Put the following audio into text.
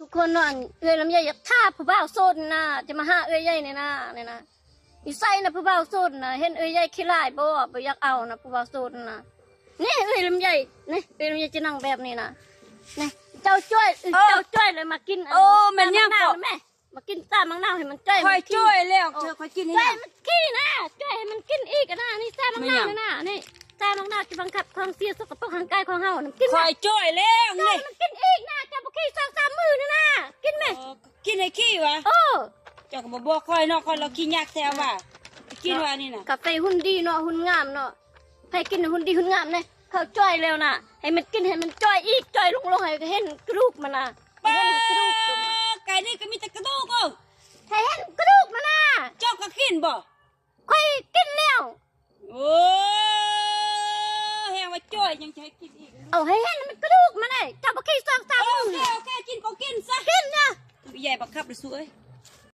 ทุกคนเนาะเอ้ยลำไยอยากท่าผู้บ่าวโซนนะจะมาหาเอ้ยใหญ่เนี่ยนะอีไซนะผู้บ่าวโซนนะเห็นเอ้ยใหญ่ขี้ลายบ่อยากเอานะผู้บ่าวโซนนะนี่เอ้ยลำไยนี่เอ้ยลำไยจะนั่งแบบนี้นะนี่เจ้าจ้อยเลยมากินแม่นยังก็แม่มากินตามังนาวให้มันจ้อย คอยช่วยแล้วเธอคอยกินให้ จ้อยมันขี้นะจ้อยให้มันกินอีกนะนี่ตามังนาวนะนี่ตามังนาวจะบังคับความเสียสกปรกทางกายของเฮานะกิน คอยช่วยแล้วนี่ มันกินอีกนะเจ้าบ่ขี้2-3 มื้อนะกินไหม กินให้ขี้วะเจ้าก็บอกคอยเนาะคอยเราขี้ยากแท้ว่ากินว่านี่น่ะกาแฟหุ่นดีเนาะหุ่นงามเนาะให้กินหุ่นดีหุ่นงามเนี่ยเขาจ้อยแล้วนะให้มันกินให้มันจ้อยอีกจ้อยลงให้เห็นกระดูกมันนะให้เห็นกระดูกมัน ไก่นี่ก็มีแต่กระดูกให้เห็นกระดูกมันนะ เจ้าก็กินบ่ค่อยกินแล้ว โอ้แหงว่าจ้อยยังจะให้กินอีกเอาให้เห็นมันกระดูกมันเลยเจ้าบ่ขี้2-3 มื้อ โอเคกินก็กินซะ กินนะ ใหญ่บักคับเลยสวย